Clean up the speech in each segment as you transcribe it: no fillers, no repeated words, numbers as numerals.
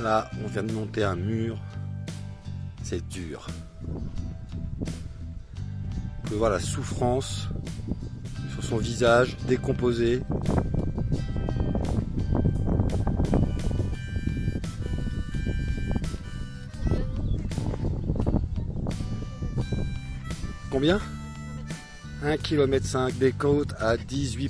Là, on vient de monter un mur. C'est dur. On peut voir la souffrance sur son visage décomposé. Combien? 1,5 km des côtes à 18%.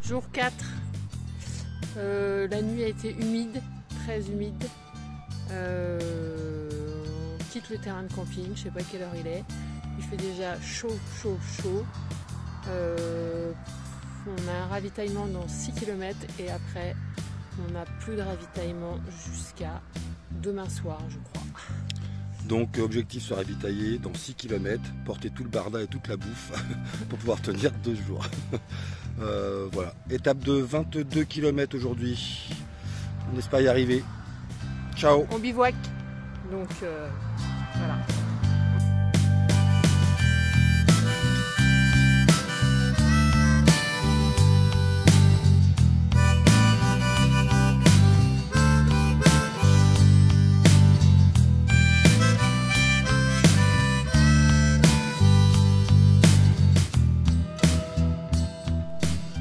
Jour 4, la nuit a été humide, très humide. On quitte le terrain de camping, je sais pas quelle heure il est. Il fait déjà chaud. On a un ravitaillement dans 6 km et après on n'a plus de ravitaillement jusqu'à demain soir, je crois. Donc objectif se ravitailler dans 6 km, porter tout le barda et toute la bouffe pour pouvoir tenir 2 jours. Voilà, étape de 22 km aujourd'hui. On espère y arriver. Ciao. On bivouac, donc voilà.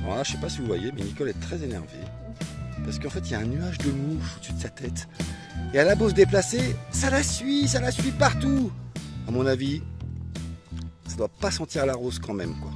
Alors là, je sais pas si vous voyez, mais Nicole est très énervée. Parce qu'en fait, il y a un nuage de mouche au-dessus de sa tête. Et elle a beau se déplacer, ça la suit partout. À mon avis, ça doit pas sentir la rose quand même, quoi.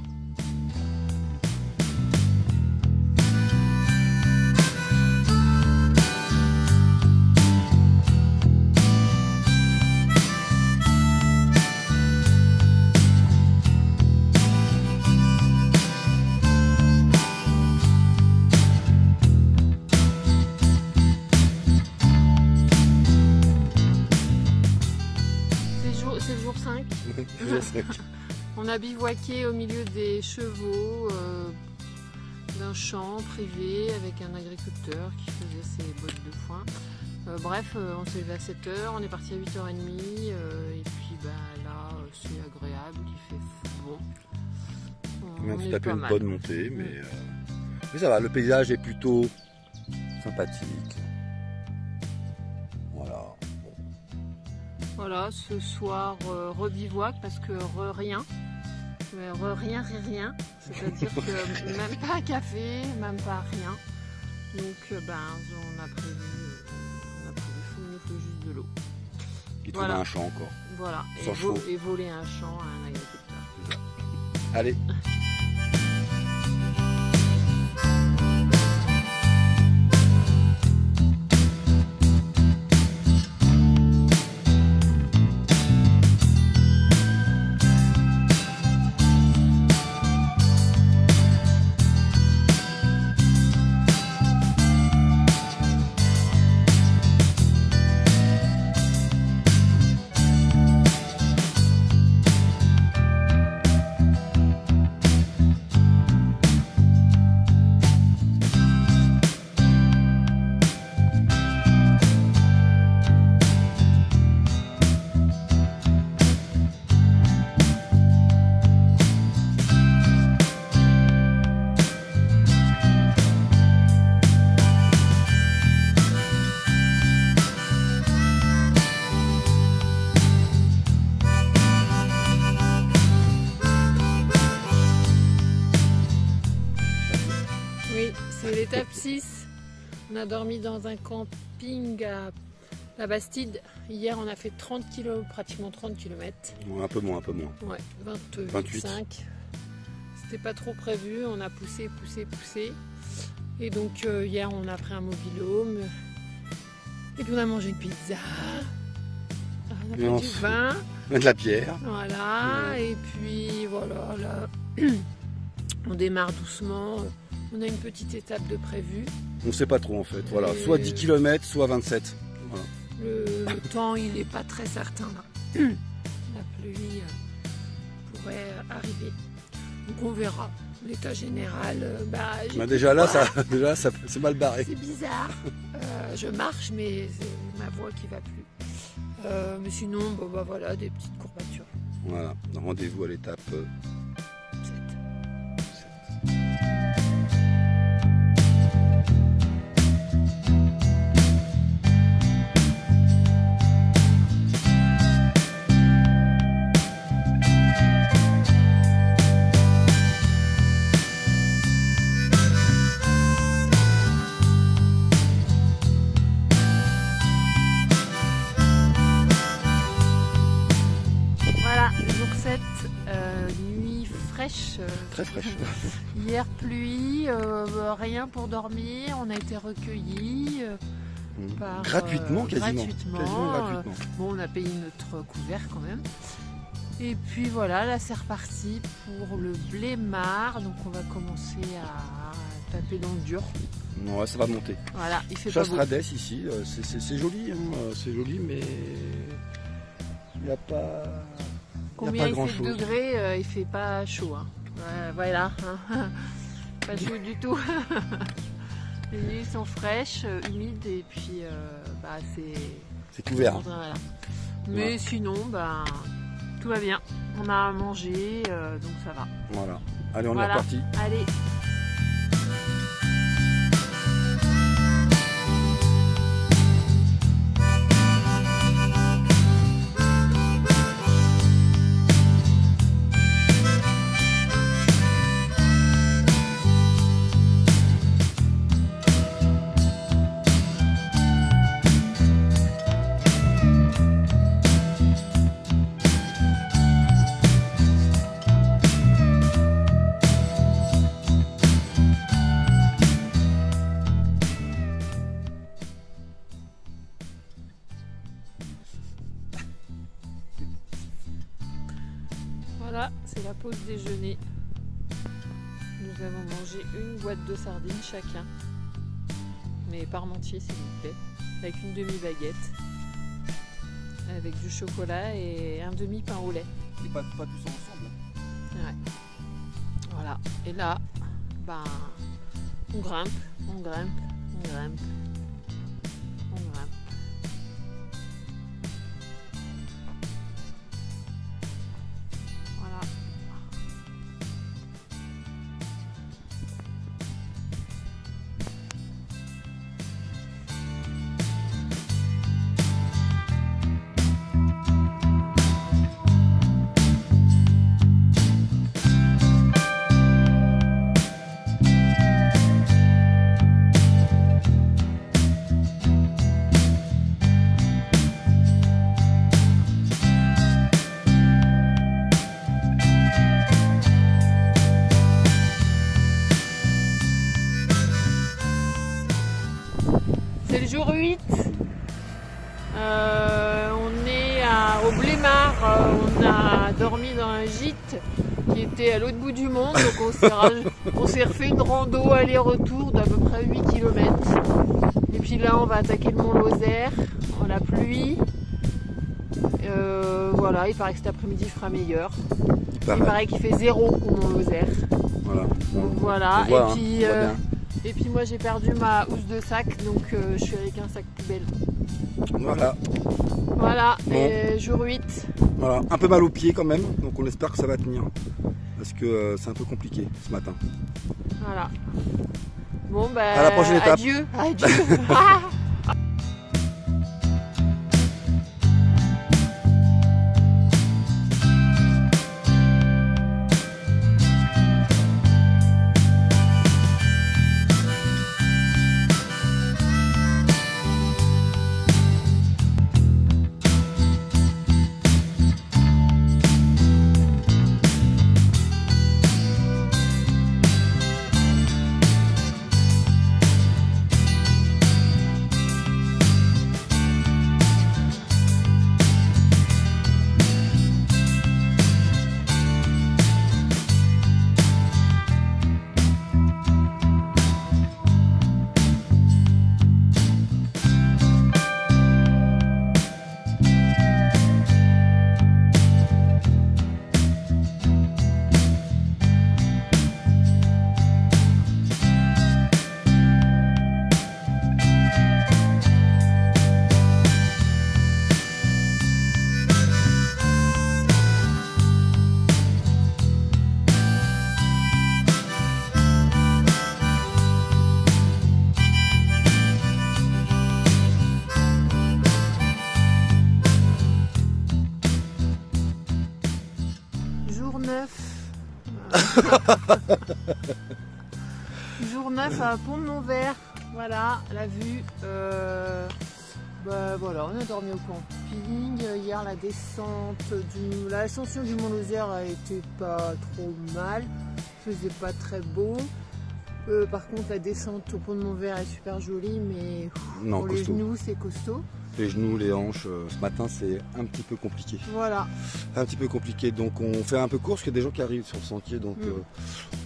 C'est le jour 5. On a bivouaqué au milieu des chevaux d'un champ privé avec un agriculteur qui faisait ses bottes de foin. Bref, on s'est levé à 7h, on est parti à 8h30 et puis là c'est agréable, il fait bon. On s'est tapé une bonne montée, mais ça va, le paysage est plutôt sympathique. Voilà, ce soir rebivouac parce que rien, rien, c'est-à-dire que même pas un café, même pas rien. Donc on a prévu, il nous faut juste de l'eau. Il trouve un champ encore. Voilà, et voler un champ à un agriculteur. Allez. Étape 6, on a dormi dans un camping à la Bastide. Hier, on a fait 30 km, pratiquement 30 km. Ouais, un peu moins. Ouais, 28. C'était pas trop prévu, on a poussé. Et donc hier, on a pris un mobil-home. Et puis on a mangé une pizza. On a pris du vin. De la bière. Voilà, et puis voilà, là, on démarre doucement. On a une petite étape de prévu. On ne sait pas trop en fait, voilà. Soit 10 km, soit 27. Voilà. Le temps, il n'est pas très certain là. La pluie pourrait arriver. Donc on verra. L'état général, déjà là, ça c'est mal barré. C'est bizarre. Je marche, mais c'est ma voix qui va plus. Mais sinon, voilà, des petites courbatures. Voilà, rendez-vous à l'étape 7. Nuit fraîche. Très fraîche. Hier pluie, rien pour dormir. On a été recueillis gratuitement, quasiment. Gratuitement. Bon, on a payé notre couvert quand même. Et puis voilà, là c'est reparti pour le Blémard. Donc on va commencer à taper dans le dur. Ouais, ça va monter. Voilà, il fait pas beau. Chasse-Radès ici, c'est joli, hein, c'est joli, mais il n'y a pas. Combien il fait de degrés, il fait pas chaud. Hein. Ouais, voilà, hein. Pas chaud du tout. Les nuits sont fraîches, humides et puis c'est couvert. Hein. Voilà. Mais sinon, tout va bien. On a mangé, donc ça va. Voilà. Allez, on est reparti. Allez. Voilà, c'est la pause déjeuner. Nous avons mangé une boîte de sardines chacun, mais parmentier s'il vous plaît, avec une demi-baguette, avec du chocolat et un demi-pain au lait. Et pas tous ensemble. Ouais. Voilà, et là, on grimpe. C'est le jour 8, on est au Blémard, on a dormi dans un gîte qui était à l'autre bout du monde, donc on s'est refait une rando aller-retour d'à peu près 8 km. Et puis là on va attaquer le Mont Lozère, en la pluie. Voilà, il paraît que cet après-midi il fera meilleur. Il paraît qu'il fait 0 au Mont Lozère. Voilà. Donc voilà, et puis moi j'ai perdu ma housse de sac, donc je suis avec un sac poubelle. Voilà. Voilà, bon. Et jour 8. Voilà, un peu mal aux pieds quand même, donc on espère que ça va tenir. Parce que c'est un peu compliqué ce matin. Voilà. Bon à la prochaine étape. Adieu. 9. Jour 9 à Pont-de-Montvert. Voilà, la vue. Voilà, on a dormi au camping. Hier, la descente, l'ascension du Mont Lozère a été pas trop mal. Il faisait pas très beau. Par contre, la descente au Pont-de-Montvert est super jolie, mais pour les genoux, c'est costaud. Les genoux, les hanches, ce matin, c'est un petit peu compliqué. Voilà. Un petit peu compliqué, donc on fait un peu court, parce qu'il y a des gens qui arrivent sur le sentier, donc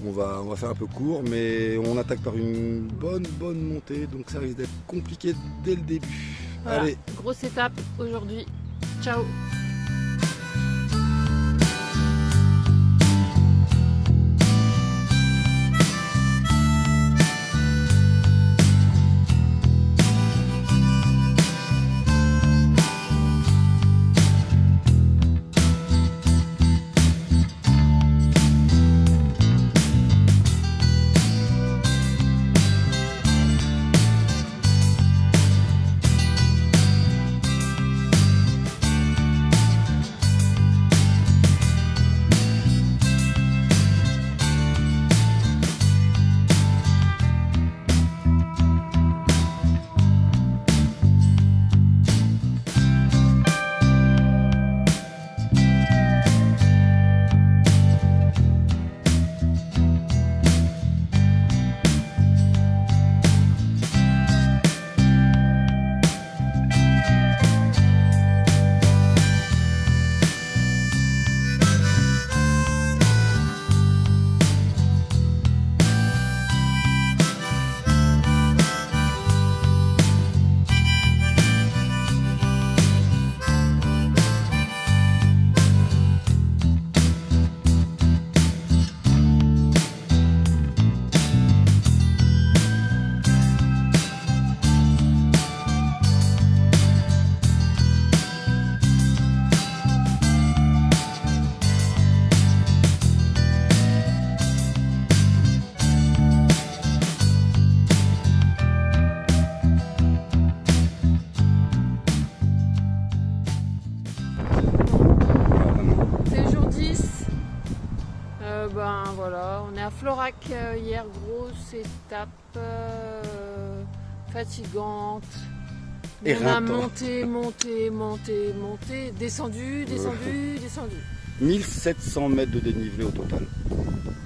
on va faire un peu court, mais on attaque par une bonne montée, donc ça risque d'être compliqué dès le début. Voilà. Allez. Grosse étape aujourd'hui. Ciao. Voilà, on est à Florac hier, grosse étape fatigante. Et on a monté, descendu. 1700 mètres de dénivelé au total.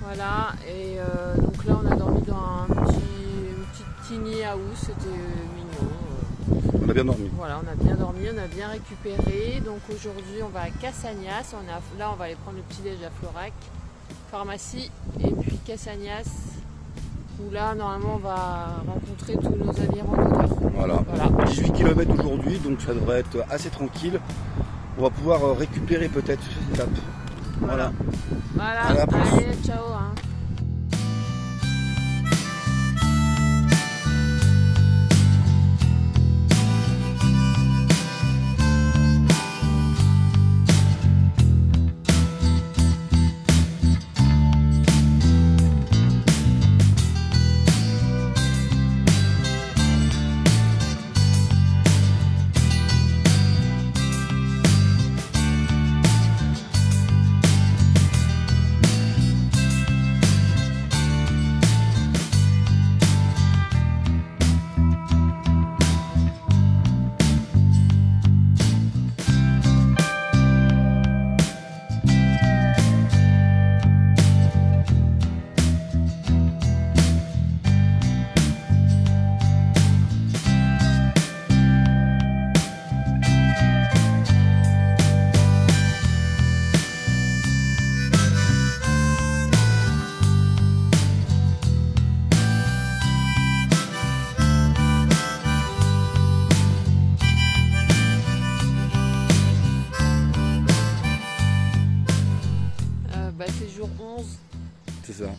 Voilà, et donc là on a dormi dans une petite tiny house, c'était mignon. On a bien dormi. Voilà, on a bien dormi, on a bien récupéré. Donc aujourd'hui on va à Cassagnas, là on va aller prendre le petit déj à Florac, pharmacie, et puis Cassagnas, où là normalement on va rencontrer tous nos amis randonneurs. Voilà. 18 km aujourd'hui, donc ça devrait être assez tranquille. On va pouvoir récupérer peut-être cette étape. Voilà. Allez, ciao. Hein. C'est jour 11. C'est ça,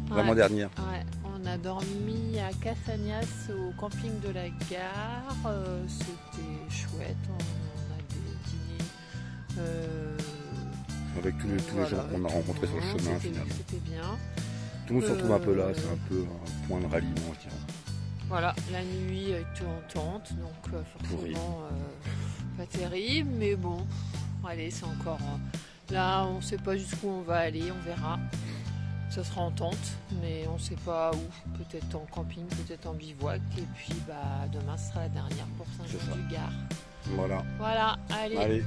vraiment dernière. Ouais, on a dormi à Cassagnas au camping de la gare. C'était chouette, on a des dîners. Avec tous les gens qu'on a rencontrés sur le chemin finalement. C'était bien. Tout le monde se retrouve un peu là, c'est un peu un point de ralliement, je dirais. Voilà, la nuit était en tente, donc forcément pas terrible, mais bon, allez, c'est encore Là, on ne sait pas jusqu'où on va aller, on verra. Ça sera en tente, mais on ne sait pas où. Peut-être en camping, peut-être en bivouac. Et puis demain, ce sera la dernière pour Saint-Jean-du-Gard. Voilà. Voilà, allez.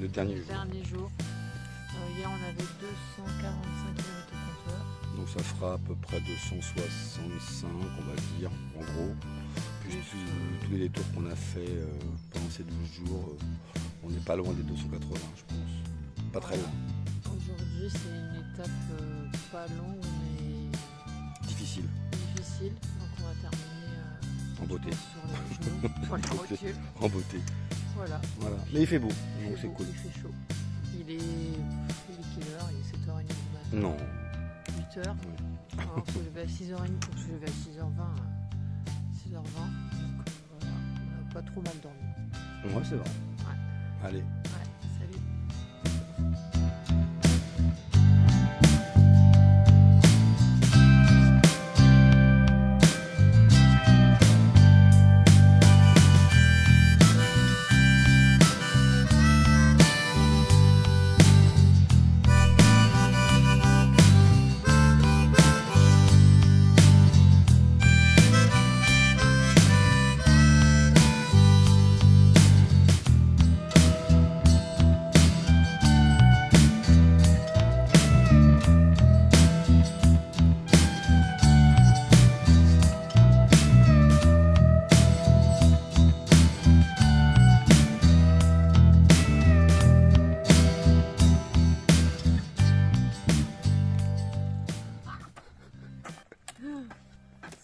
Le dernier jour. Hier on avait 245 km au compteur. Donc ça fera à peu près 265 on va dire en gros. Plus tous les détours qu'on a fait pendant ces 12 jours, on n'est pas loin des 280 je pense. Pas très loin. Aujourd'hui c'est une étape pas longue mais difficile. Donc on va terminer en beauté. Sur le genou. En beauté. Voilà. Mais il fait beau, donc c'est cool. Il fait chaud. Il est quelle heure? Il est 7h30 du matin. Non. 8h. Oui. Alors, il faut lever à 6h30 pour se lever à 6h20. 6h20. Donc voilà, on n'a pas trop mal dormi. Ouais, c'est vrai. Ouais. Allez. Ouais, salut.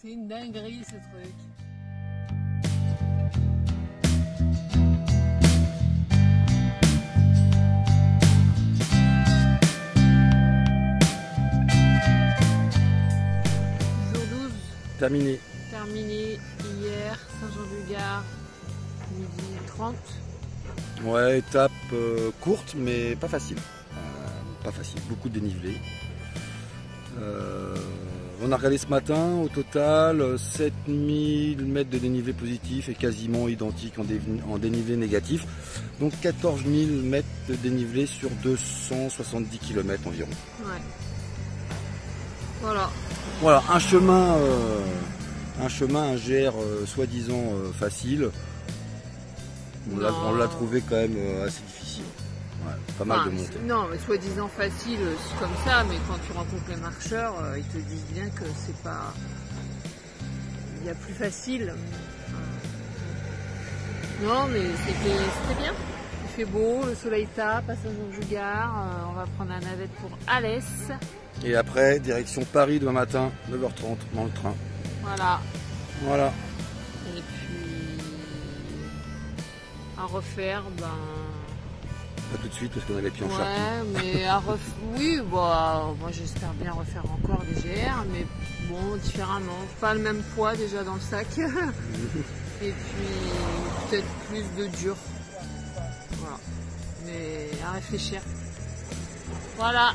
C'est une dinguerie ce truc. Jour 12. Terminé. Terminé hier, Saint-Jean-du-Gard, midi 30. Ouais, étape courte mais pas facile. Pas facile, beaucoup de dénivelé. On a regardé ce matin, au total 7000 mètres de dénivelé positif et quasiment identique en dénivelé négatif. Donc 14 000 mètres de dénivelé sur 270 km environ. Ouais. Voilà. Voilà, un GR soi-disant facile. On l'a trouvé quand même assez difficile. Ouais, pas mal de montées. Non, mais soi-disant facile, c'est comme ça, mais quand tu rencontres les marcheurs, ils te disent bien que c'est pas. Il y a plus facile. Non, mais c'était bien. Il fait beau, le soleil tape à Saint-Jean-du-Gard. On va prendre la navette pour Alès. Et après, direction Paris demain matin, 9h30 dans le train. Voilà. Voilà. Et puis à refaire, pas tout de suite parce qu'on a les pieds en charpie. Ouais, mais oui, moi j'espère bien refaire encore des GR, mais bon, différemment. Pas le même poids déjà dans le sac. Et puis peut-être plus de dur. Voilà. Mais à réfléchir. Voilà.